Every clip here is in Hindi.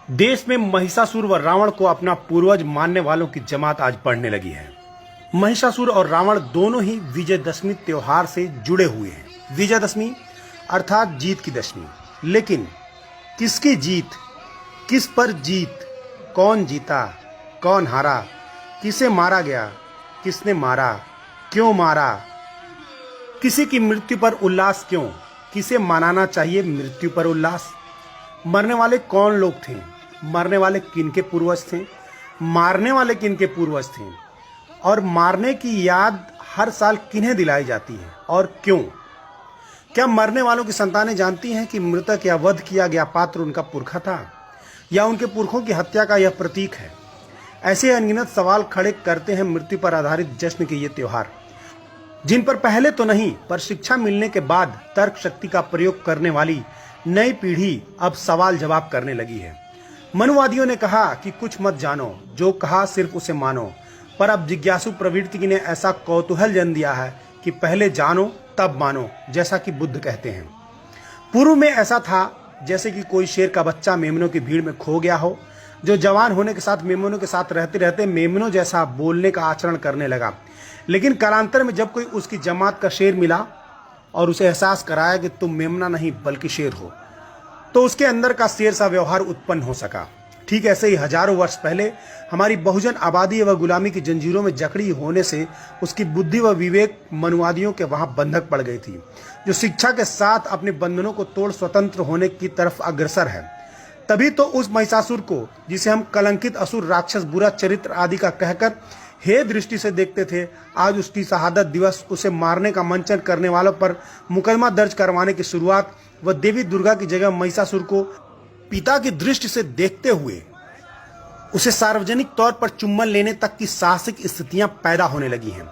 देश में महिषासुर व रावण को अपना पूर्वज मानने वालों की जमात आज बढ़ने लगी है। महिषासुर और रावण दोनों ही विजयदशमी त्योहार से जुड़े हुए हैं। विजयदशमी अर्थात जीत की दशमी। लेकिन किसकी जीत, किस पर जीत, कौन जीता, कौन हारा, किसे मारा गया, किसने मारा, क्यों मारा, किसी की मृत्यु पर उल्लास क्यों, किसे मनाना चाहिए मृत्यु पर उल्लास। मरने वाले कौन लोग थे, मरने वाले किनके पूर्वज थे, मारने वाले किनके पूर्वज थे, और मारने की याद हर साल किन्हें दिलाई जाती है और क्यों। क्या मरने वालों की संतानें जानती हैं कि मृतक या वध किया गया पात्र उनका पुरखा था या उनके पुरखों की हत्या का यह प्रतीक है। ऐसे अनगिनत सवाल खड़े करते हैं मृत्यु पर आधारित जश्न के ये त्योहार, जिन पर पहले तो नहीं पर शिक्षा मिलने के बाद तर्क शक्ति का प्रयोग करने वाली नई पीढ़ी अब सवाल जवाब करने लगी है। मनुवादियों ने कहा कि कुछ मत जानो, जो कहा सिर्फ उसे मानो, पर अब जिज्ञासु प्रवृत्ति ने ऐसा कौतूहल जन्म दिया है कि पहले जानो तब मानो, जैसा कि बुद्ध कहते हैं। पूर्व में ऐसा था जैसे कि कोई शेर का बच्चा मेमनों की भीड़ में खो गया हो, जो जवान होने के साथ मेमनों के साथ रहते रहते मेमनों जैसा बोलने का आचरण करने लगा। लेकिन कालांतर में जब कोई उसकी जमात का शेर मिला और उसे एहसास कराया कि तुम मेमना नहीं बल्कि शेर हो, तो उसके अंदर का शेर सा व्यवहार उत्पन्न हो सका। ठीक ऐसे ही हजारों वर्ष पहले हमारी बहुजन आबादी व गुलामी की जंजीरों में जकड़ी होने से उसकी बुद्धि व विवेक मनुवादियों के वहां बंधक पड़ गई थी, जो शिक्षा के साथ अपने बंधनों को तोड़ स्वतंत्र होने की तरफ अग्रसर है। तभी तो उस महिषासुर को, जिसे हम कलंकित असुर, राक्षस, बुरा चरित्र आदि का कहकर हे दृष्टि से देखते थे, आज उसकी शहादत दिवस, उसे मारने का मंचन करने वालों पर मुकदमा दर्ज करवाने की शुरुआत व देवी दुर्गा की जगह महिषासुर को पिता की दृष्टि से देखते हुए उसे सार्वजनिक तौर पर चुम्बन लेने तक की साहसिक स्थितियां पैदा होने लगी हैं।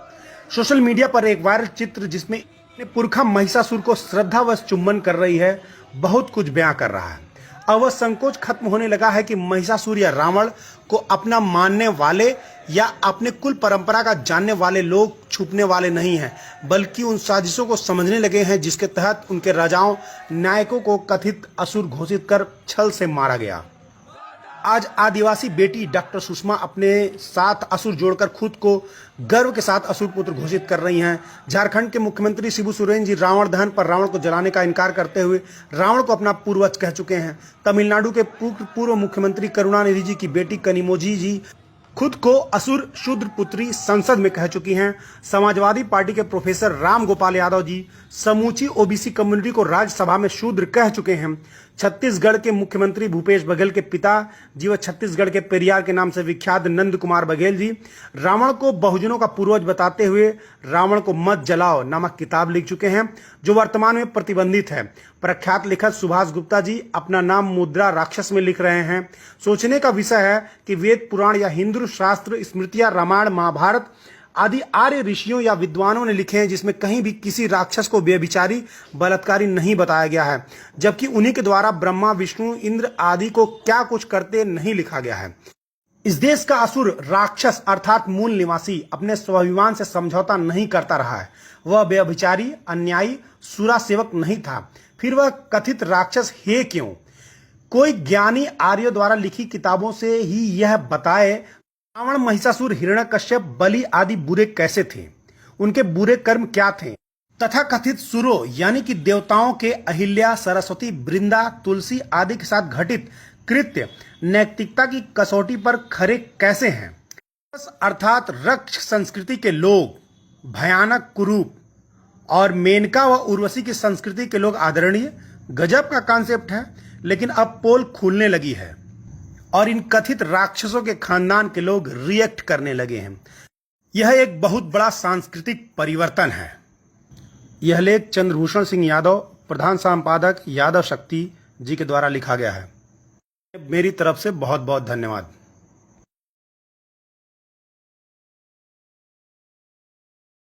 सोशल मीडिया पर एक वायरल चित्र जिसमें अपने पुरखा महिषासुर को श्रद्धावश चुम्बन कर रही है, बहुत कुछ बयां कर रहा है। अब वह संकोच खत्म होने लगा है कि महिषासुर या रावण को अपना मानने वाले या अपने कुल परंपरा का जानने वाले लोग छुपने वाले नहीं हैं, बल्कि उन साजिशों को समझने लगे हैं जिसके तहत उनके राजाओं, नायकों को कथित असुर घोषित कर छल से मारा गया। आज आदिवासी बेटी डॉक्टर सुषमा अपने साथ असुर जोड़कर खुद को गर्व के साथ असुर पुत्र घोषित कर रही हैं। झारखंड के मुख्यमंत्री शिबू सोरेन जी रावण दहन पर रावण को जलाने का इनकार करते हुए रावण को अपना पूर्वज कह चुके हैं। तमिलनाडु के पूर्व मुख्यमंत्री करुणानिधि जी की बेटी कनिमोझी जी खुद को असुर शूद्र पुत्री संसद में कह चुकी हैं। समाजवादी पार्टी के प्रोफेसर राम गोपाल यादव जी समूची ओबीसी कम्युनिटी को राज्यसभा में शूद्र कह चुके हैं। छत्तीसगढ़ के मुख्यमंत्री भूपेश बघेल के पिता जी व छत्तीसगढ़ के पेरियार के नाम से विख्यात नंद कुमार बघेल जी रावण को बहुजनों का पूर्वज बताते हुए रावण को मत जलाओ नामक किताब लिख चुके हैं, जो वर्तमान में प्रतिबंधित है। प्रख्यात लेखक सुभाष गुप्ता जी अपना नाम मुद्रा राक्षस में लिख रहे हैं। सोचने का विषय है कि वेद पुराण या हिंदू शास्त्र, स्मृतियां, रामायण, महाभारत आदि आर्य ऋषियों या विद्वानों ने लिखे हैं, जिसमें कहीं भी किसी राक्षस को व्यभिचारी, बलात्कारी नहीं बताया गया है, जबकि उन्हीं के द्वारा ब्रह्मा, विष्णु, इंद्र आदि को क्या कुछ करते नहीं लिखा गया है। इस देश का असुर राक्षस अर्थात मूल निवासी अपने स्वाभिमान से समझौता नहीं करता रहा है। वह व्यभिचारी, अन्यायी, सुरा सेवक नहीं था, फिर वह कथित राक्षस है क्यों? कोई ज्ञानी आर्यों द्वारा लिखी किताबों से ही यह बताए रावण, महिषासुर, हिरण्यकश्यप, बलि आदि बुरे कैसे थे, उनके बुरे कर्म क्या थे, तथा कथित सुरों यानी कि देवताओं के अहिल्या, सरस्वती, वृंदा, तुलसी आदि के साथ घटित कृत्य नैतिकता की कसौटी पर खरे कैसे हैं। अर्थात रक्ष संस्कृति के लोग भयानक, कुरूप, और मेनका व उर्वशी की संस्कृति के लोग आदरणीय। गजब का कॉन्सेप्ट है, लेकिन अब पोल खुलने लगी है और इन कथित राक्षसों के खानदान के लोग रिएक्ट करने लगे हैं। यह एक बहुत बड़ा सांस्कृतिक परिवर्तन है। यह लेख चंद्रभूषण सिंह यादव, प्रधान संपादक यादव शक्ति जी के द्वारा लिखा गया है। मेरी तरफ से बहुत बहुत धन्यवाद।